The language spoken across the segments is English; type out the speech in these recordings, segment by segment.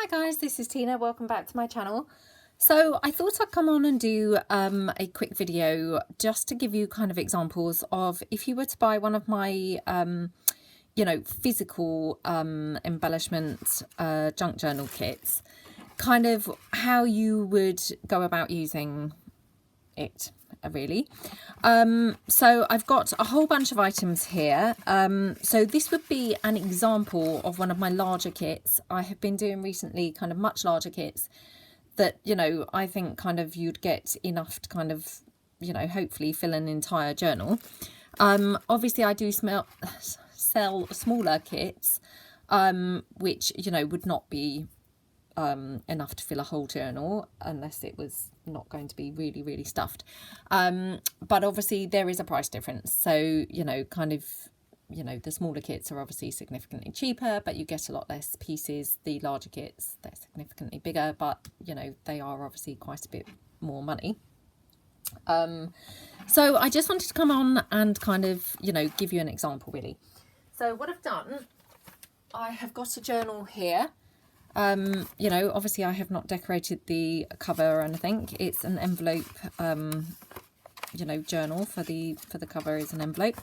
Hi guys, this is Tina. Welcome back to my channel. So I thought I'd come on and do a quick video just to give you kind of examples of if you were to buy one of my physical embellishment junk journal kits, kind of how you would go about using it really. So I've got a whole bunch of items here. So this would be an example of one of my larger kits. I have been doing recently kind of much larger kits that, I think kind of you'd get enough to kind of, hopefully fill an entire journal. Obviously I do sell smaller kits, which, would not be enough to fill a whole journal unless it was not going to be really stuffed, but obviously there is a price difference. So the smaller kits are obviously significantly cheaper, but you get a lot less pieces. The larger kits, they're significantly bigger, but they are obviously quite a bit more money. So I just wanted to come on and kind of give you an example really. So what I've done, I have got a journal here. Obviously I have not decorated the cover or anything. It's an envelope, journal. For the cover is an envelope.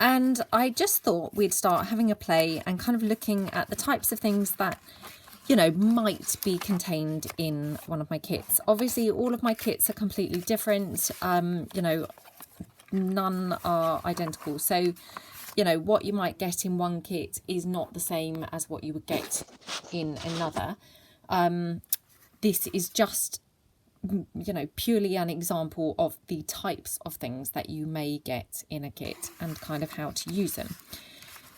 And I just thought we'd start having a play and kind of looking at the types of things that, might be contained in one of my kits. Obviously all of my kits are completely different. None are identical. So what you might get in one kit is not the same as what you would get in another. This is just, purely an example of the types of things that you may get in a kit and kind of how to use them.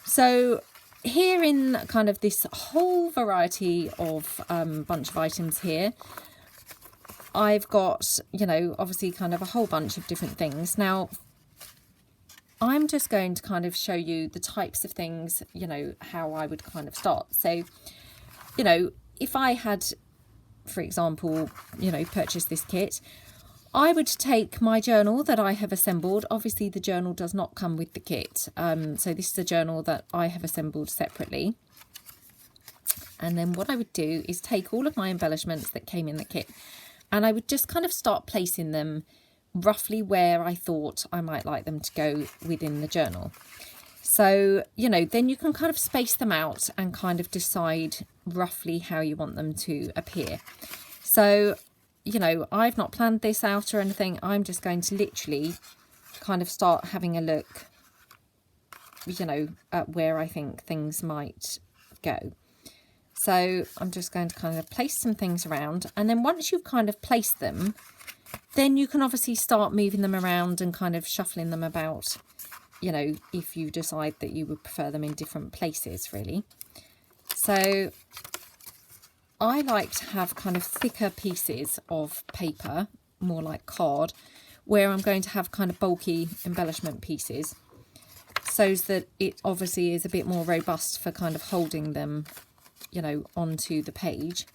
So here in kind of this whole variety of bunch of items here, I've got, obviously kind of a whole bunch of different things. Now, I'm just going to kind of show you the types of things, how I would kind of start. So, if I had, for example, purchased this kit, I would take my journal that I have assembled. Obviously, the journal does not come with the kit. So this is a journal that I have assembled separately. And then what I would do is take all of my embellishments that came in the kit, and I would just kind of start placing them roughly where I thought I might like them to go within the journal. So, then you can kind of space them out and kind of decide roughly how you want them to appear. So, I've not planned this out or anything. I'm just going to literally kind of start having a look, at where I think things might go. So I'm just going to kind of place some things around, and then once you've kind of placed them, then you can obviously start moving them around and kind of shuffling them about, if you decide that you would prefer them in different places, really. So I like to have kind of thicker pieces of paper, more like card, where I'm going to have kind of bulky embellishment pieces, so that it obviously is a bit more robust for kind of holding them, onto the page.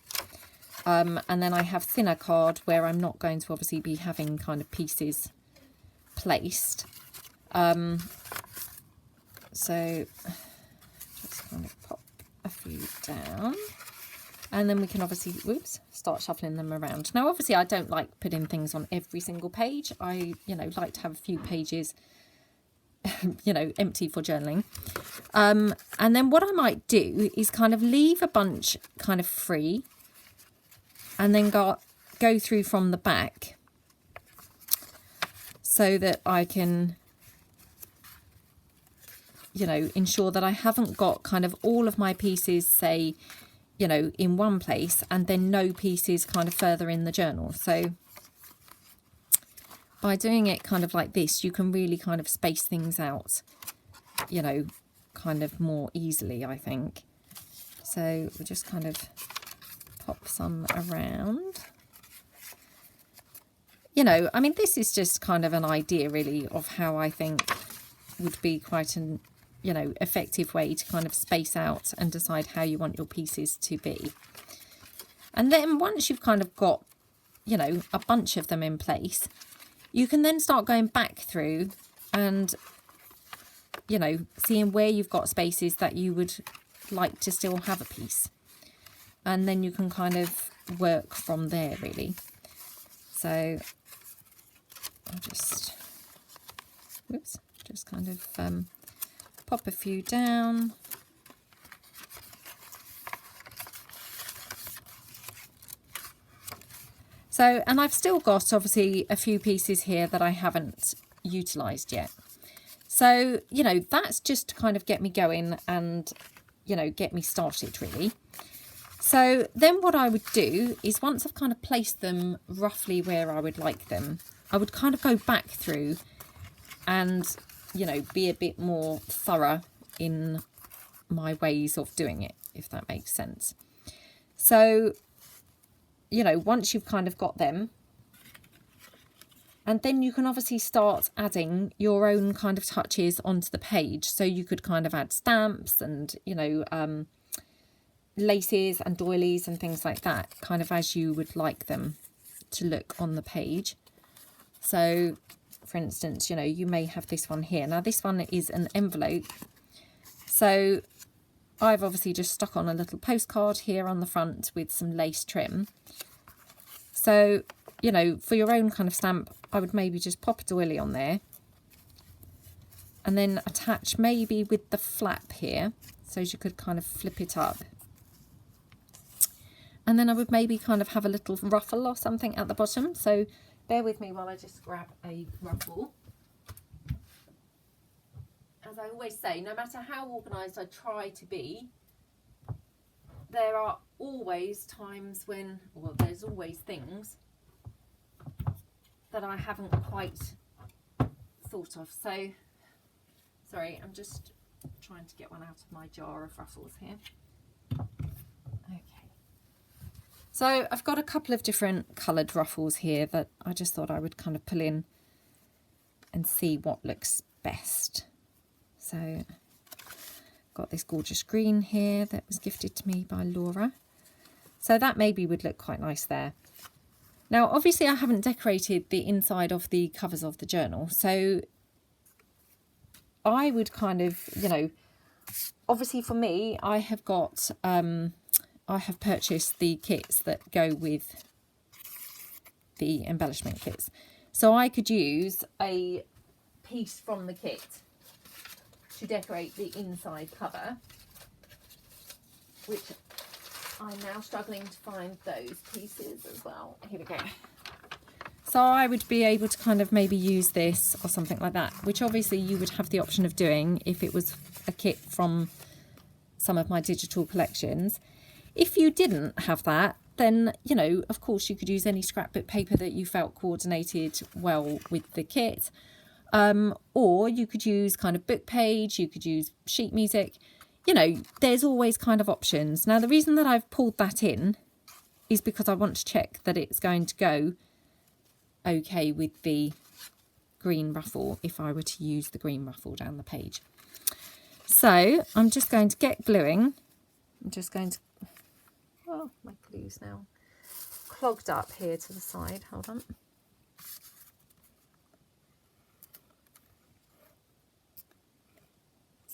And then I have thinner card where I'm not going to obviously be having kind of pieces placed. So just kind of pop a few down, and then we can obviously, start shuffling them around. Now, obviously I don't like putting things on every single page. I, like to have a few pages, empty for journaling. And then what I might do is kind of leave a bunch kind of free, and then go through from the back, so that I can, ensure that I haven't got kind of all of my pieces, say, in one place, and then no pieces kind of further in the journal. So by doing it kind of like this, you can really kind of space things out, kind of more easily, I think. So we'll just kind of pop some around. I mean, this is just kind of an idea really of how I think would be quite an, effective way to kind of space out and decide how you want your pieces to be. And then once you've kind of got, a bunch of them in place, you can then start going back through and, seeing where you've got spaces that you would like to still have a piece. and then you can kind of work from there really. So I'll just, whoops, just kind of pop a few down. So, and I've still got obviously a few pieces here that I haven't utilised yet. So, you know, that's just to kind of get me going and, you know, get me started really. So then what I would do is once I've kind of placed them roughly where I would like them, I would kind of go back through and, you know, be a bit more thorough in my ways of doing it, if that makes sense. So, you know, once you've kind of got them, and then you can obviously start adding your own kind of touches onto the page. So you could kind of add stamps and, you know, laces and doilies and things like that, kind of as you would like them to look on the page. So, for instance, you know, you may have this one here. Now, this one is an envelope. So I've obviously just stuck on a little postcard here on the front with some lace trim. So, you know, for your own kind of stamp, I would maybe just pop a doily on there and then attach maybe with the flap here, so you could kind of flip it up. And then I would maybe kind of have a little ruffle or something at the bottom. So bear with me while I just grab a ruffle. As I always say, no matter how organised I try to be, there are always times when, well, there's always things that I haven't quite thought of. So, sorry, I'm just trying to get one out of my jar of ruffles here. Okay. So I've got a couple of different coloured ruffles here that I just thought I would kind of pull in and see what looks best. So got this gorgeous green here that was gifted to me by Laura. So that maybe would look quite nice there. Now, obviously I haven't decorated the inside of the covers of the journal. So I would kind of, you know, obviously for me, I have got, I have purchased the kits that go with the embellishment kits. So I could use a piece from the kit to decorate the inside cover, which I'm now struggling to find those pieces as well. Here we go. So I would be able to kind of maybe use this or something like that, which obviously you would have the option of doing if it was a kit from some of my digital collections. If you didn't have that, then, you know, of course you could use any scrapbook paper that you felt coordinated well with the kit. Or you could use kind of book page, you could use sheet music. You know, there's always kind of options. Now, the reason that I've pulled that in is because I want to check that it's going to go okay with the green ruffle if I were to use the green ruffle down the page. So I'm just going to get gluing. I'm just going to, oh, my glue's now clogged up here to the side. Hold on.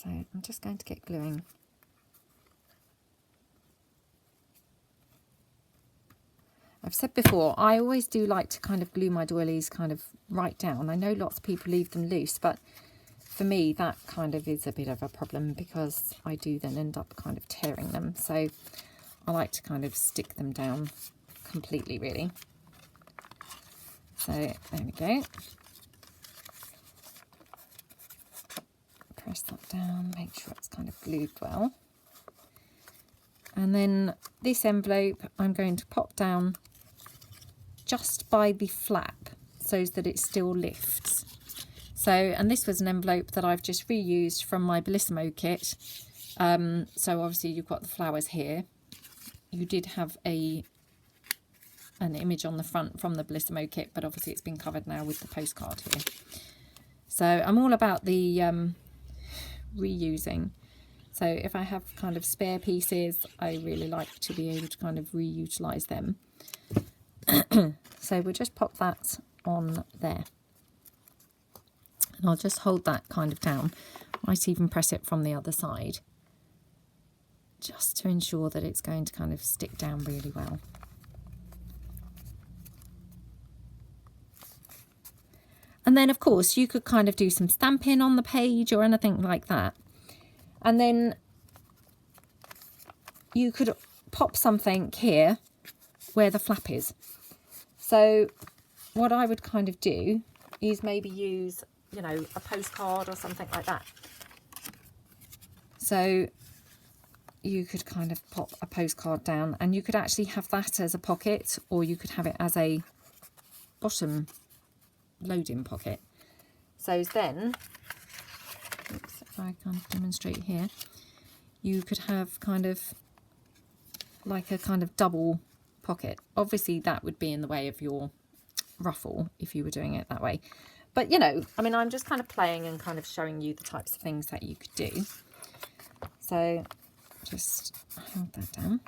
So I'm just going to get gluing. I've said before, I always do like to kind of glue my doilies kind of right down. I know lots of people leave them loose, but for me that kind of is a bit of a problem because I do then end up kind of tearing them. So I like to kind of stick them down completely, really. So there we go. Press that down, make sure it's kind of glued well. And then this envelope I'm going to pop down just by the flap so that it still lifts. So, and this was an envelope that I've just reused from my Bellissimo kit. So obviously you've got the flowers here. You did have an image on the front from the Bellissimo kit, but obviously it's been covered now with the postcard here. So I'm all about the reusing. So if I have kind of spare pieces, I really like to be able to kind of reutilize them. So we'll just pop that on there. And I'll just hold that kind of down. Might even press it from the other side just to ensure that it's going to kind of stick down really well. And then, of course, you could kind of do some stamping on the page or anything like that. And then you could pop something here where the flap is. So what I would kind of do is maybe use, you know, a postcard or something like that. So you could kind of pop a postcard down, and you could actually have that as a pocket, or you could have it as a bottom loading pocket. So then, oops, if I kind of demonstrate here, you could have kind of like a kind of double pocket. Obviously that would be in the way of your ruffle if you were doing it that way, but you know, I mean, I'm just kind of playing and kind of showing you the types of things that you could do. So just hold that down.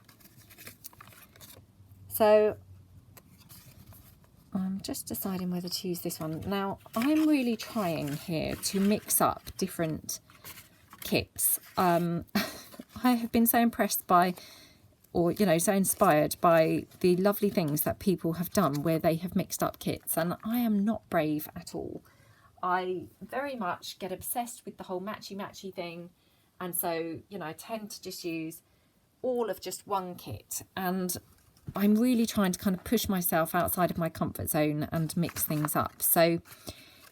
So I'm just deciding whether to use this one. Now, I'm really trying here to mix up different kits. I have been so impressed by, or, you know, so inspired by the lovely things that people have done where they have mixed up kits. And I am not brave at all. I very much get obsessed with the whole matchy-matchy thing. And so, you know, I tend to just use all of just one kit. And I'm really trying to kind of push myself outside of my comfort zone and mix things up. So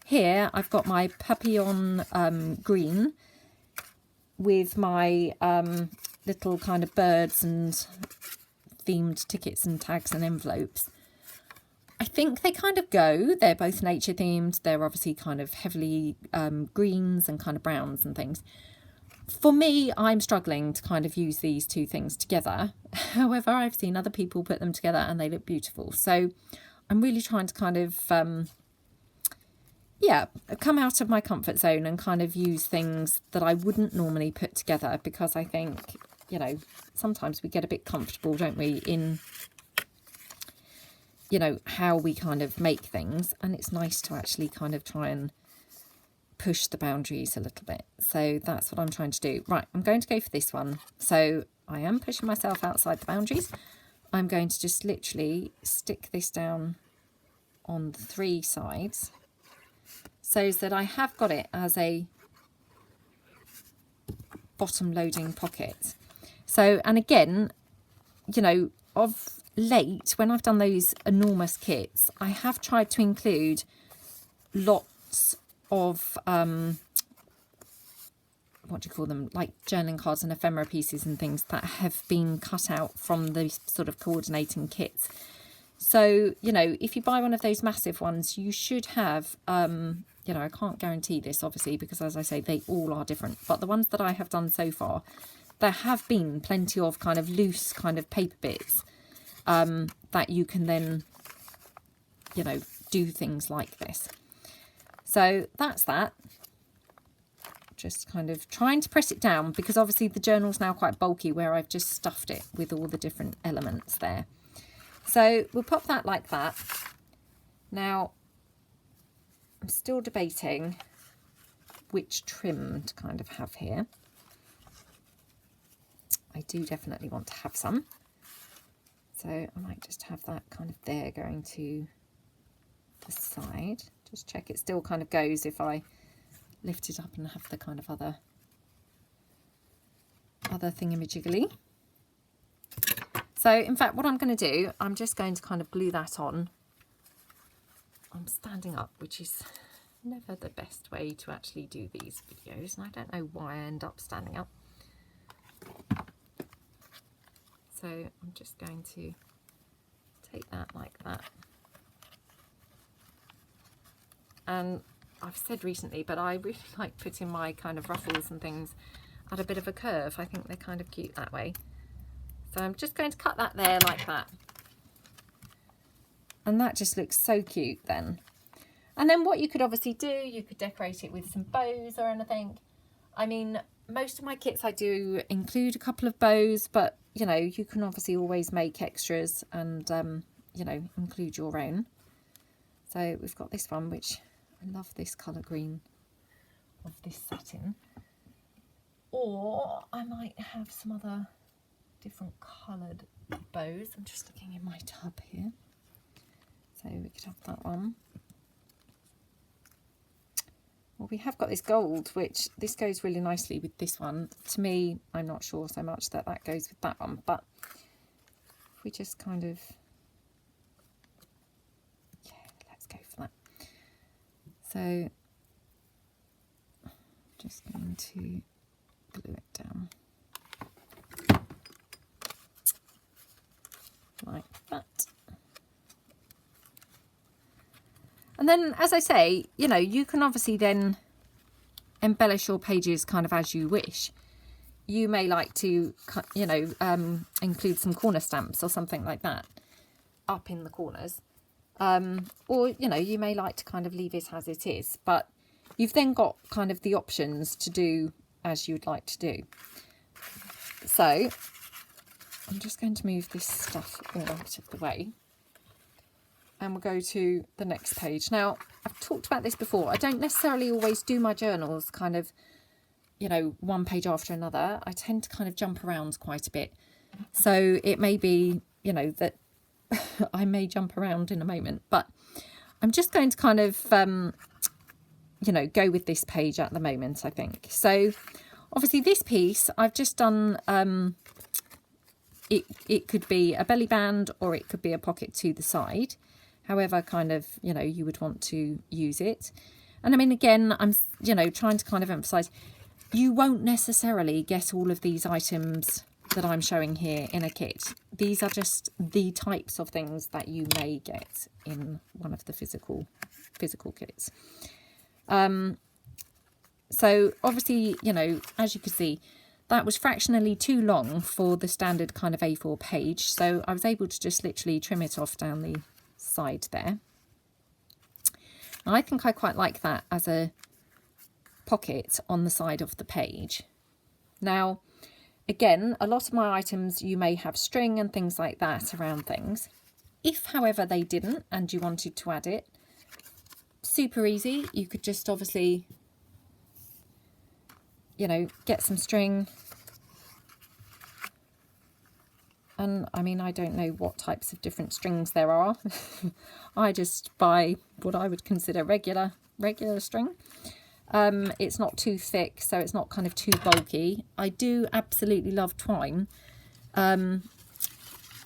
here I've got my Papillion green with my little kind of birds and themed tickets and tags and envelopes. I think they kind of go. They're both nature themed. They're obviously kind of heavily greens and kind of browns and things. For me, I'm struggling to kind of use these two things together. However, I've seen other people put them together and they look beautiful. So I'm really trying to kind of, yeah, come out of my comfort zone and kind of use things that I wouldn't normally put together, because I think, you know, sometimes we get a bit comfortable, don't we, in, you know, how we kind of make things. And it's nice to actually kind of try and push the boundaries a little bit. So that's what I'm trying to do. Right, I'm going to go for this one. So I am pushing myself outside the boundaries. I'm going to just literally stick this down on the three sides so that I have got it as a bottom loading pocket. So, and again, you know, of late, when I've done those enormous kits, I have tried to include lots of what do you call them, like journaling cards and ephemera pieces and things that have been cut out from the sort of coordinating kits. So, you know, if you buy one of those massive ones, you should have, you know, I can't guarantee this obviously, because as I say, they all are different, but the ones that I have done so far, there have been plenty of kind of loose kind of paper bits that you can then, you know, do things like this. So that's that. Just kind of trying to press it down, because obviously the journal's now quite bulky where I've just stuffed it with all the different elements there. So we'll pop that like that. Now, I'm still debating which trim to kind of have here. I do definitely want to have some. So I might just have that kind of there going to the side. Just check it still kind of goes if I lift it up and have the kind of other thingamajiggy. So in fact, what I'm going to do, I'm just going to kind of glue that on. I'm standing up, which is never the best way to actually do these videos, and I don't know why I end up standing up. So I'm just going to take that like that. And I've said recently, but I really like putting my kind of ruffles and things at a bit of a curve. I think they're kind of cute that way. So I'm just going to cut that there like that. And that just looks so cute then. And then what you could obviously do, you could decorate it with some bows or anything. I mean, most of my kits I do include a couple of bows, but you know, you can obviously always make extras and, you know, include your own. So we've got this one, which I love this colour green of this satin. Or I might have some other different coloured bows. I'm just looking in my tub here. So we could have that one. Well, we have got this gold, which this goes really nicely with this one. To me, I'm not sure so much that that goes with that one, but if we just kind of, yeah, let's go for that. So just going to glue it down like that. And then, as I say, you know, you can obviously then embellish your pages kind of as you wish. You may like to, you know, include some corner stamps or something like that up in the corners. Or, you know, you may like to kind of leave it as it is. But you've then got kind of the options to do as you'd like to do. So I'm just going to move this stuff all out of the way. And we'll go to the next page. Now, I've talked about this before. I don't necessarily always do my journals kind of, you know, one page after another. I tend to kind of jump around quite a bit. So it may be, you know, that I may jump around in a moment. But I'm just going to kind of, you know, go with this page at the moment, I think. So obviously this piece, I've just done, it could be a belly band or it could be a pocket to the side. However, kind of, you know, you would want to use it. And I mean, again, I'm, you know, trying to kind of emphasize, you won't necessarily get all of these items that I'm showing here in a kit. These are just the types of things that you may get in one of the physical kits. So obviously, you know, as you can see, that was fractionally too long for the standard kind of A4 page. So I was able to just literally trim it off down the side there. I think I quite like that as a pocket on the side of the page. Now, again, a lot of my items, you may have string and things like that around things. If, however, they didn't and you wanted to add it, super easy. You could just obviously, you know, get some string. And I mean, I don't know what types of different strings there are. I just buy what I would consider regular string. It's not too thick, so it's not kind of too bulky. I do absolutely love twine,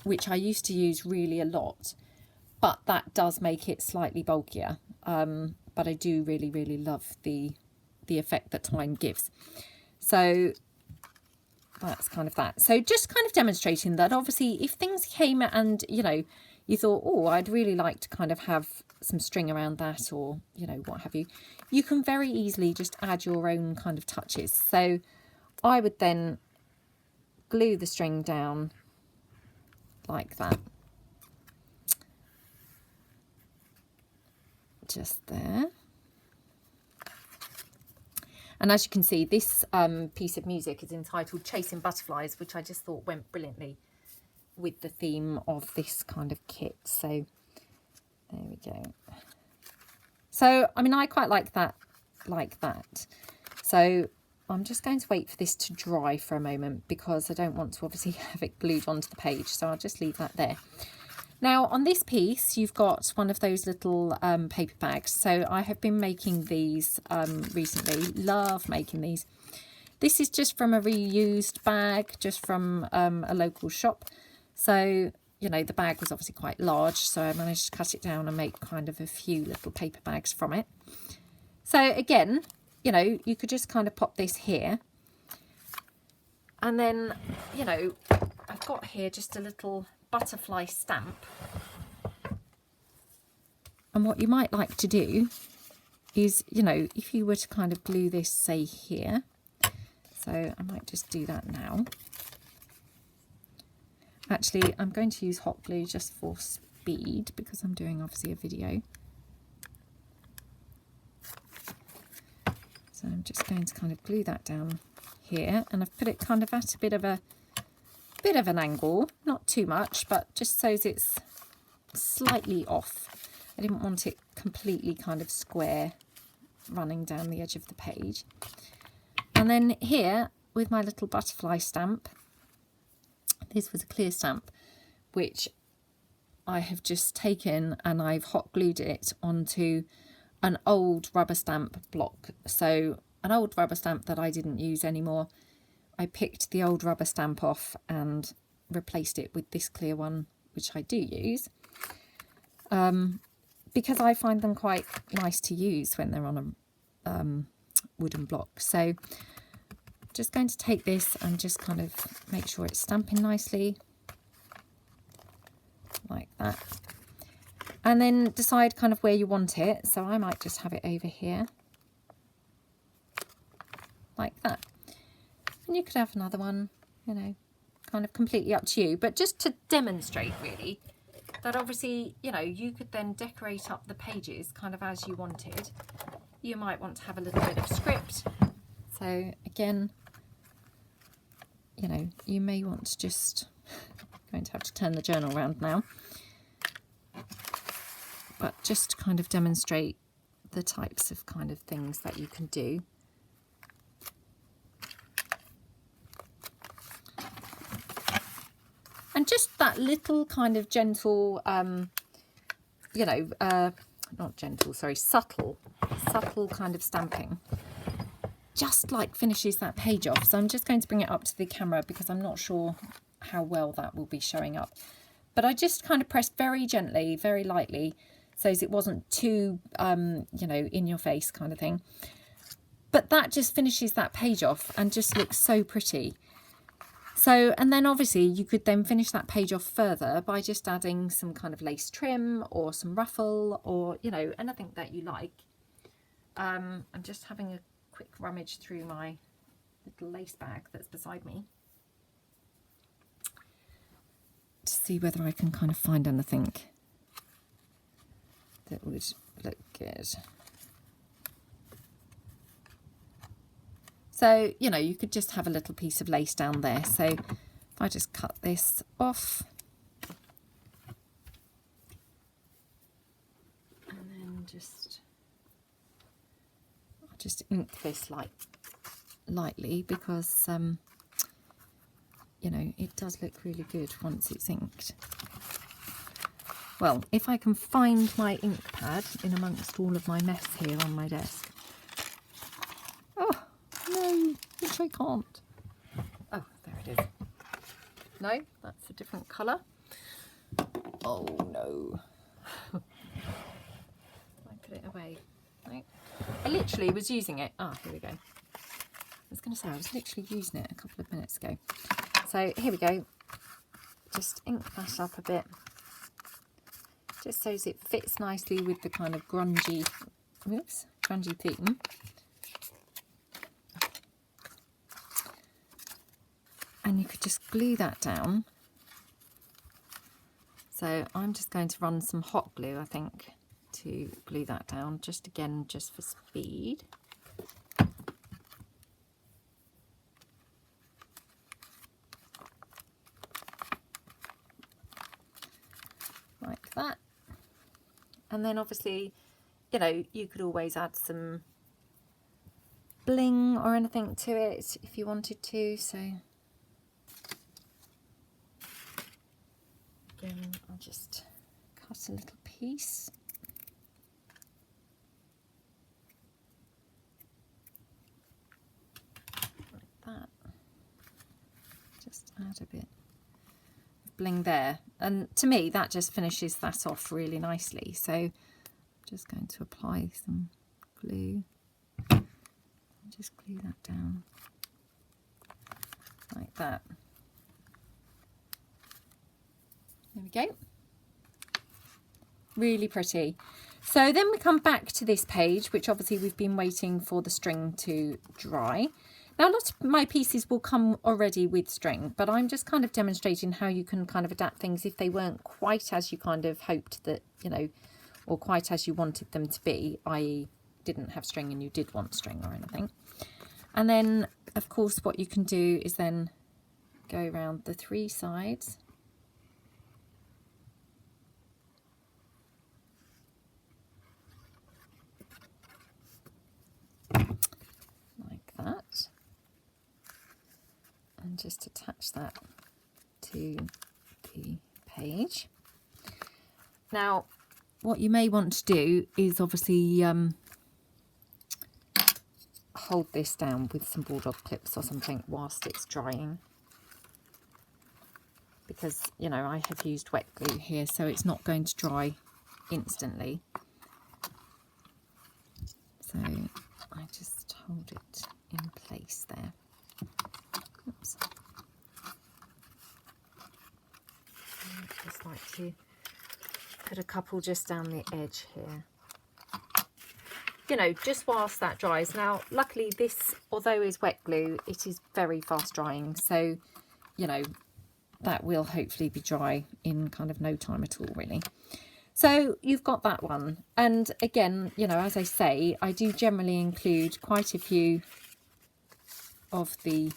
which I used to use really a lot, but that does make it slightly bulkier. But I do really love the effect that twine gives. So that's kind of that. So just kind of demonstrating that obviously if things came and, you know, you thought, oh, I'd really like to kind of have some string around that, or, you know, what have you, you can very easily just add your own kind of touches. So I would then glue the string down like that. Just there. And as you can see, this piece of music is entitled Chasing Butterflies, which I just thought went brilliantly with the theme of this kind of kit. So there we go. So, I mean, I quite like that, So I'm just going to wait for this to dry for a moment because I don't want to obviously have it glued onto the page. So I'll just leave that there. Now on this piece, you've got one of those little paper bags. So I have been making these recently. Love making these. This is just from a reused bag, just from a local shop. So, you know, the bag was obviously quite large, so I managed to cut it down and make kind of a few little paper bags from it. So again, you know, you could just kind of pop this here. And then, you know, I've got here just a little butterfly stamp. And what you might like to do is, you know, if you were to kind of glue this, say, here. So I might just do that now. Actually, I'm going to use hot glue just for speed because I'm doing obviously a video. So I'm just going to kind of glue that down here, and I've put it kind of at a bit of an angle, not too much, but just so it's slightly off. I didn't want it completely kind of square running down the edge of the page. And then here with my little butterfly stamp, This was a clear stamp, which I have just taken and I've hot glued it onto an old rubber stamp block. So an old rubber stamp that I didn't use anymore. I picked the old rubber stamp off and replaced it with this clear one, which I do use, because I find them quite nice to use when they're on a wooden block. So I'm just going to take this and just kind of make sure it's stamping nicely, like that, and then decide kind of where you want it. So I might just have it over here, like that. And you could have another one, you know, kind of completely up to you, but just to demonstrate really that obviously, you know, you could then decorate up the pages kind of as you wanted. You might want to have a little bit of script. So again, you know, you may want to just, going to have to turn the journal around now, but just to kind of demonstrate the types of kind of things that you can do. And just that little kind of gentle, you know, not gentle, sorry, subtle kind of stamping, just like finishes that page off. So I'm just going to bring it up to the camera because I'm not sure how well that will be showing up. But I just kind of pressed very gently, very lightly, so as it wasn't too, you know, in your face kind of thing. But that just finishes that page off and just looks so pretty. So, and then obviously you could then finish that page off further by just adding some kind of lace trim or some ruffle or, you know, anything that you like. I'm just having a quick rummage through my little lace bag that's beside me to see whether I can kind of find anything that would look good. So, you know, you could just have a little piece of lace down there. So if I just cut this off and then I'll just ink this lightly because, you know, it does look really good once it's inked. Well, if I can find my ink pad in amongst all of my mess here on my desk. No, which I can't. Oh, there it is. No, that's a different colour. Oh no. I put it away. No. I literally was using it. Ah, here we go. I was going to say I was literally using it a couple of minutes ago. So here we go. Just ink that up a bit. Just so as it fits nicely with the kind of grungy theme. And you could just glue that down. So I'm just going to run some hot glue, I think, to glue that down, just again, just for speed. Like that. And then obviously, you know, you could always add some bling or anything to it if you wanted to. So again, I'll just cut a little piece. Like that. Just add a bit of bling there. And to me, that just finishes that off really nicely. So I'm just going to apply some glue. Just glue that down like that. There we go. Really pretty. So then we come back to this page, which obviously we've been waiting for the string to dry. Now, a lot of my pieces will come already with string, but I'm just kind of demonstrating how you can kind of adapt things if they weren't quite as you kind of hoped that, you know, or quite as you wanted them to be, i.e. didn't have string and you did want string or anything. And then, of course, what you can do is then go around the three sides. Like that. And just attach that to the page. Now, what you may want to do is obviously hold this down with some bulldog clips or something whilst it's drying, because, you know, I have used wet glue here, so it's not going to dry instantly. So I just hold it in place there. Oops. I just like to put a couple just down the edge here, you know, just whilst that dries. Now, luckily this, although is wet glue, it is very fast drying, so, you know, that will hopefully be dry in kind of no time at all, really. So you've got that one. And again, you know, as I say, I do generally include quite a few of the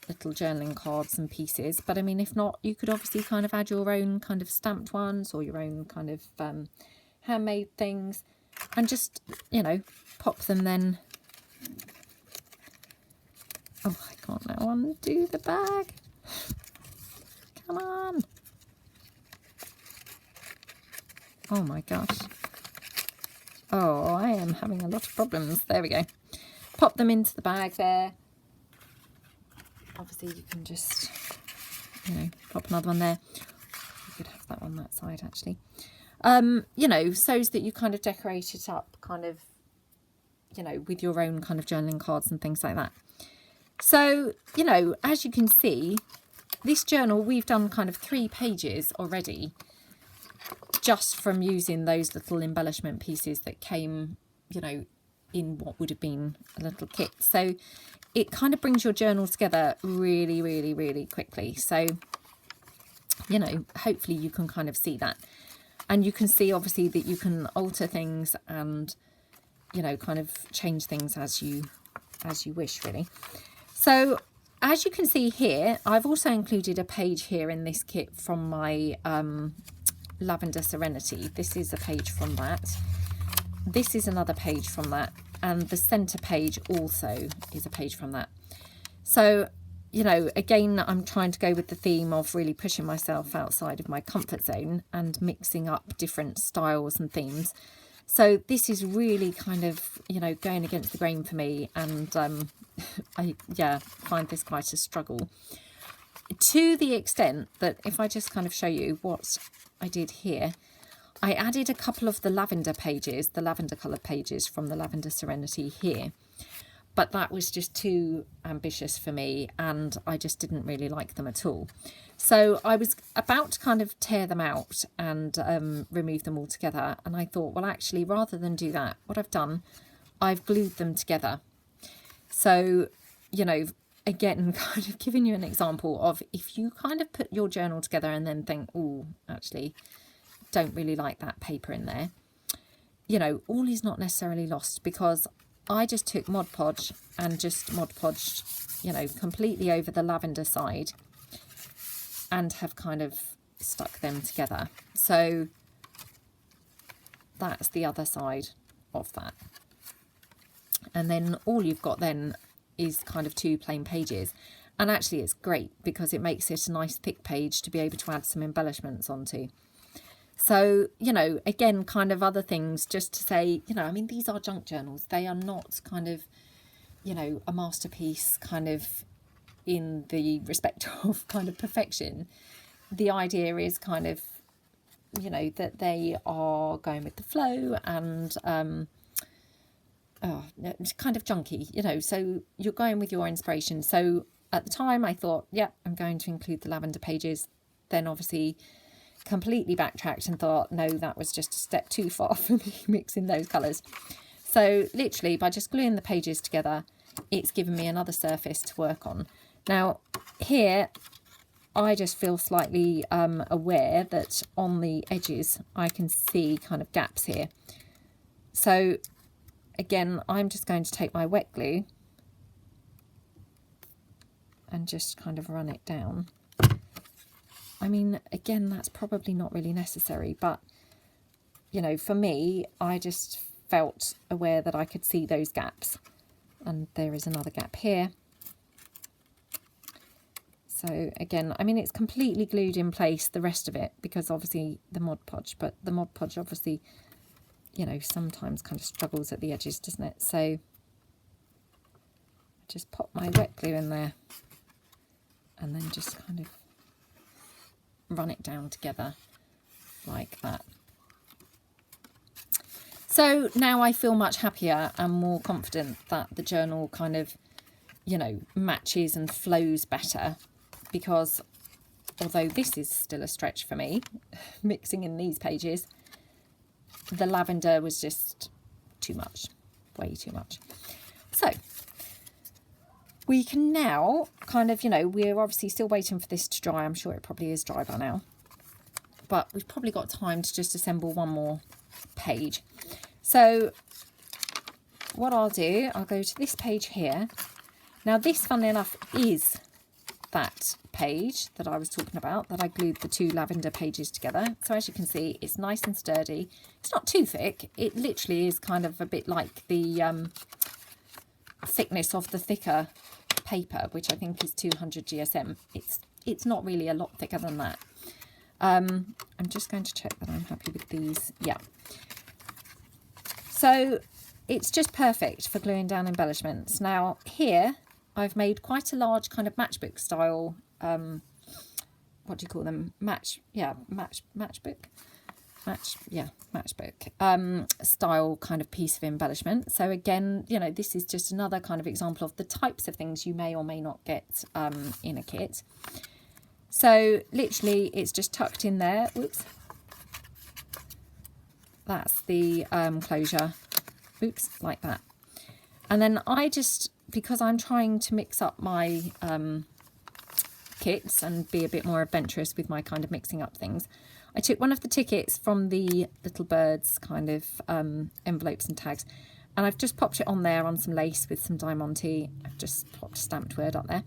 little journaling cards and pieces, but I mean, if not, you could obviously kind of add your own kind of stamped ones or your own kind of handmade things, and just, you know, pop them then. Oh, I can't now undo the bag. Come on. Oh my gosh. Oh, I am having a lot of problems. There we go. Pop them into the bag there. Obviously you can just, you know, pop another one there. You could have that on that side actually. You know, so that you kind of decorate it up kind of, you know, with your own kind of journaling cards and things like that. So, you know, as you can see, this journal, we've done kind of 3 pages already just from using those little embellishment pieces that came, you know, in what would have been a little kit. So it kind of brings your journal together really, really, really quickly. So, you know, hopefully you can kind of see that. And you can see obviously that you can alter things and, you know, kind of change things as you wish, really. So as you can see here, I've also included a page here in this kit from my Lavender Serenity. This is a page from that. This is another page from that. And the centre page also is a page from that. So, you know, again, I'm trying to go with the theme of really pushing myself outside of my comfort zone and mixing up different styles and themes. So this is really kind of, you know, going against the grain for me, and I find this quite a struggle, to the extent that if I just kind of show you what I did here, I added a couple of the lavender pages, the lavender coloured pages from the Lavender Serenity here, but that was just too ambitious for me and I just didn't really like them at all. So I was about to kind of tear them out and remove them all together, and I thought, well, actually, rather than do that, what I've done, I've glued them together. So, you know, again, kind of giving you an example of if you kind of put your journal together and then think, oh, actually, don't really like that paper in there, you know, all is not necessarily lost, because I just took Mod Podge and just Mod Podged, you know, completely over the lavender side and have kind of stuck them together. So that's the other side of that. And then all you've got then is kind of 2 plain pages. And actually it's great because it makes it a nice thick page to be able to add some embellishments onto. So, you know, again, kind of other things just to say, you know, I mean, these are junk journals. They are not kind of, you know, a masterpiece kind of in the respect of kind of perfection. The idea is kind of, you know, that they are going with the flow and it's kind of junky, you know, so you're going with your inspiration. So at the time I thought, yeah, I'm going to include the lavender pages. Then obviously completely backtracked and thought, no, that was just a step too far for me mixing those colours. So literally by just gluing the pages together, it's given me another surface to work on. Now here I just feel slightly aware that on the edges I can see kind of gaps here. So again, I'm just going to take my wet glue and just kind of run it down. I mean, again, that's probably not really necessary, but, you know, for me, I just felt aware that I could see those gaps. And there is another gap here. So again, I mean, it's completely glued in place, the rest of it, because obviously the Mod Podge, but the Mod Podge obviously, you know, sometimes kind of struggles at the edges, doesn't it? So just pop my wet glue in there and then just kind of run it down together like that. So now I feel much happier and more confident that the journal kind of, you know, matches and flows better, because although this is still a stretch for me, mixing in these pages, the lavender was just too much, way too much. So we can now kind of, you know, we're obviously still waiting for this to dry. I'm sure it probably is dry by now, but we've probably got time to just assemble one more page. So what I'll do, I'll go to this page here. Now this, funnily enough, is that page that I was talking about, that I glued the two lavender pages together. So as you can see, it's nice and sturdy. It's not too thick. It literally is kind of a bit like the thickness of the thicker paper, which I think is 200 GSM. It's not really a lot thicker than that. I'm just going to check that I'm happy with these. Yeah. So it's just perfect for gluing down embellishments. Now here I've made quite a large kind of matchbook style, what do you call them? Matchbook style kind of piece of embellishment. So again, you know, this is just another kind of example of the types of things you may or may not get in a kit. So literally it's just tucked in there. Oops. That's the closure. Oops, like that. And then I just, because I'm trying to mix up my kits and be a bit more adventurous with my kind of mixing up things, I took one of the tickets from the Little Birds kind of envelopes and tags, and I've just popped it on there on some lace with some Diamante. I've just popped a stamped word up there.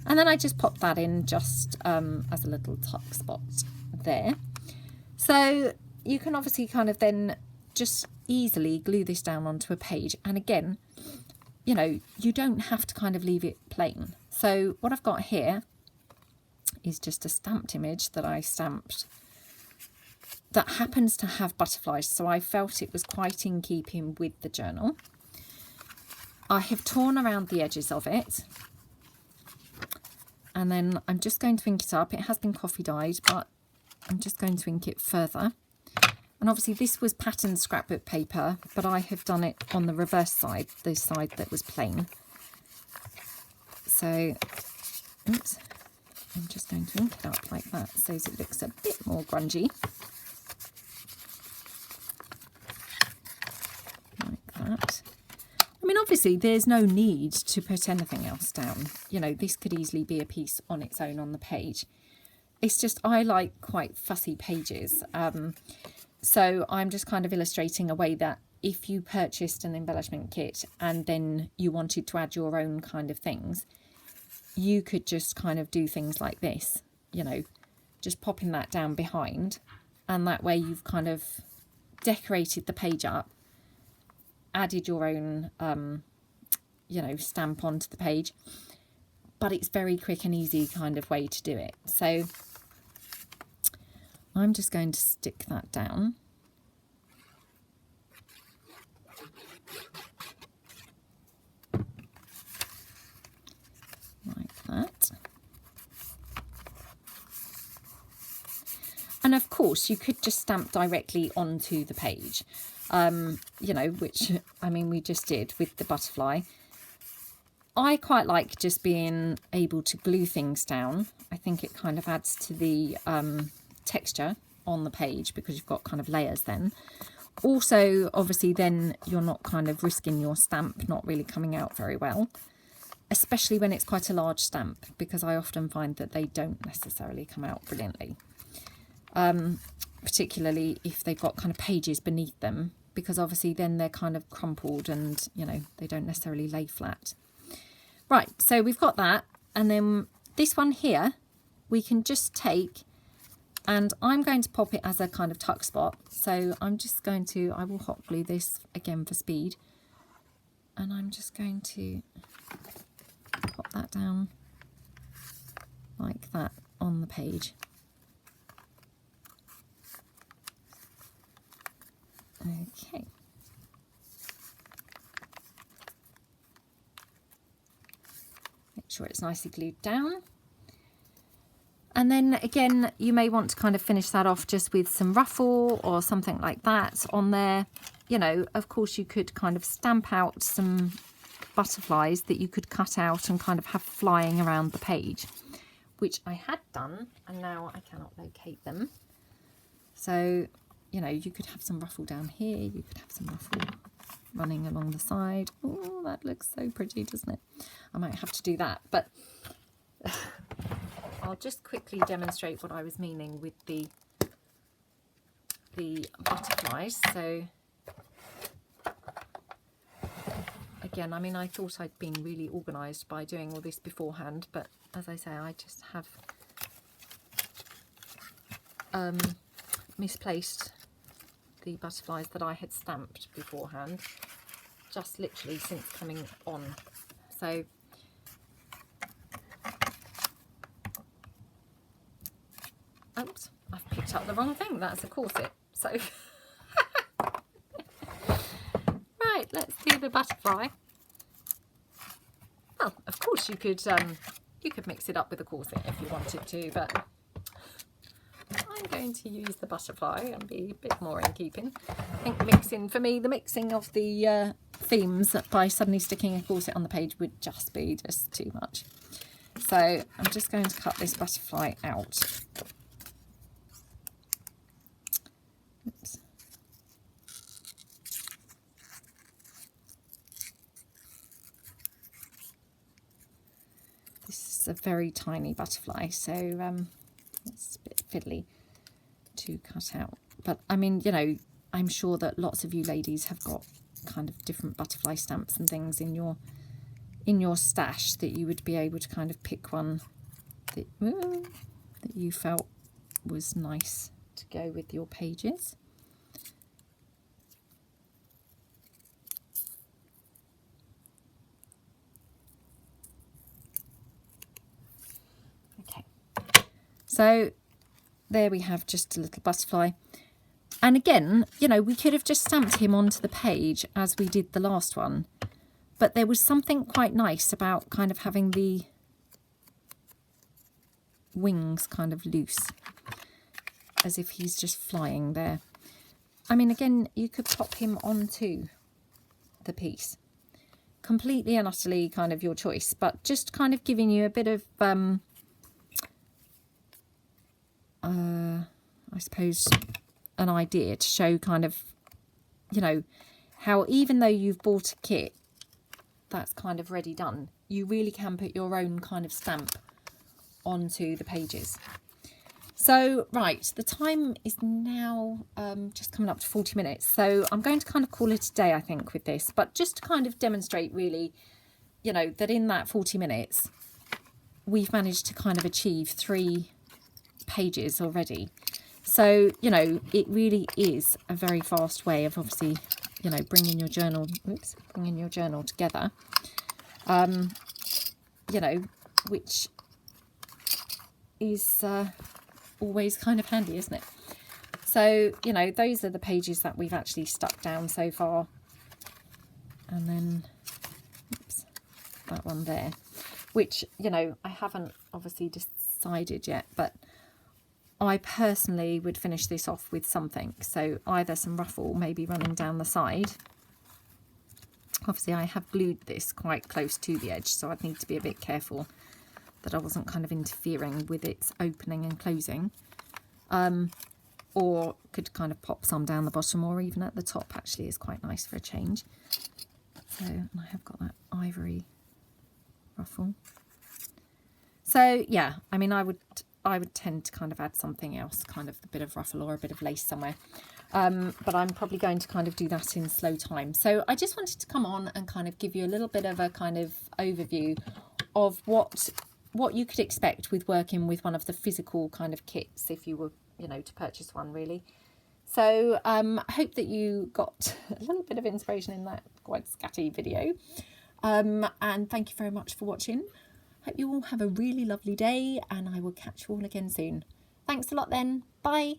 And then I just popped that in just as a little tuck spot there. So you can obviously kind of then just easily glue this down onto a page. And again, you know, you don't have to kind of leave it plain. So what I've got here is just a stamped image that I stamped that happens to have butterflies. So I felt it was quite in keeping with the journal. I have torn around the edges of it. And then I'm just going to ink it up. It has been coffee dyed, but I'm just going to ink it further. And obviously this was patterned scrapbook paper, but I have done it on the reverse side, the side that was plain. So, oops, I'm just going to ink it up like that so it looks a bit more grungy. Like that. I mean, obviously there's no need to put anything else down. You know, this could easily be a piece on its own on the page. It's just, I like quite fussy pages. So I'm just kind of illustrating a way that if you purchased an embellishment kit and then you wanted to add your own kind of things, you could just kind of do things like this, you know, just popping that down behind, and that way you've kind of decorated the page up, added your own, you know, stamp onto the page, but it's very quick and easy kind of way to do it. So I'm just going to stick that down. Like that. And of course you could just stamp directly onto the page, you know, which, I mean, we just did with the butterfly. I quite like just being able to glue things down. I think it kind of adds to the texture on the page because you've got kind of layers then. Also, obviously, then you're not kind of risking your stamp not really coming out very well, especially when it's quite a large stamp, because I often find that they don't necessarily come out brilliantly, particularly if they've got kind of pages beneath them, because obviously then they're kind of crumpled and, you know, they don't necessarily lay flat. Right, so we've got that, and then this one here we can just take, and I'm going to pop it as a kind of tuck spot. So I'm just going to, I will hot glue this again for speed, and I'm just going to pop that down like that on the page. Okay. Make sure it's nicely glued down. And then again, you may want to kind of finish that off just with some ruffle or something like that on there. You know, of course you could kind of stamp out some butterflies that you could cut out and kind of have flying around the page, which I had done and now I cannot locate them. So, you know, you could have some ruffle down here, you could have some ruffle running along the side. Oh, that looks so pretty, doesn't it? I might have to do that, but I'll just quickly demonstrate what I was meaning with the butterflies. So again, I mean, I thought I'd been really organised by doing all this beforehand, but as I say, I just have misplaced the butterflies that I had stamped beforehand, just literally since coming on. So oops, I've picked up the wrong thing. That's a corset. So right, let's do the butterfly. Well, of course you could mix it up with a corset if you wanted to, but I'm going to use the butterfly and be a bit more in keeping. I think mixing, for me, the mixing of the themes by suddenly sticking a corset on the page would just be too much. So I'm just going to cut this butterfly out. Oops. This is a very tiny butterfly, so it's a bit fiddly to cut out. But I mean, you know, I'm sure that lots of you ladies have got kind of different butterfly stamps and things in your stash that you would be able to kind of pick one that you felt was nice to go with your pages. Okay, so there we have just a little butterfly. And again, you know, we could have just stamped him onto the page as we did the last one, but there was something quite nice about kind of having the wings kind of loose, as if he's just flying there. I mean, again, you could pop him onto the piece. Completely and utterly kind of your choice, but just kind of giving you a bit of, I suppose, an idea to show kind of, you know, how even though you've bought a kit that's kind of ready done, you really can put your own kind of stamp onto the pages. So right, the time is now just coming up to 40 minutes, so I'm going to kind of call it a day, I think, with this, but just to kind of demonstrate really, you know, that in that 40 minutes we've managed to kind of achieve 3 pages already. So, you know, it really is a very fast way of obviously, you know, bringing your journal together, you know, which is always kind of handy, isn't it? So, you know, those are the pages that we've actually stuck down so far. And then, oops, that one there, which, you know, I haven't obviously decided yet, but I personally would finish this off with something. So either some ruffle maybe running down the side. Obviously I have glued this quite close to the edge, so I'd need to be a bit careful that I wasn't kind of interfering with its opening and closing. Or could kind of pop some down the bottom, or even at the top actually is quite nice for a change. So, and I have got that ivory ruffle. So yeah, I mean, I would tend to kind of add something else, kind of a bit of ruffle or a bit of lace somewhere. But I'm probably going to kind of do that in slow time. So I just wanted to come on and kind of give you a little bit of a kind of overview of what you could expect with working with one of the physical kind of kits if you were, you know, to purchase one really. So I hope that you got a little bit of inspiration in that quite scatty video. And thank you very much for watching. Hope you all have a really lovely day, and I will catch you all again soon. Thanks a lot then. Bye.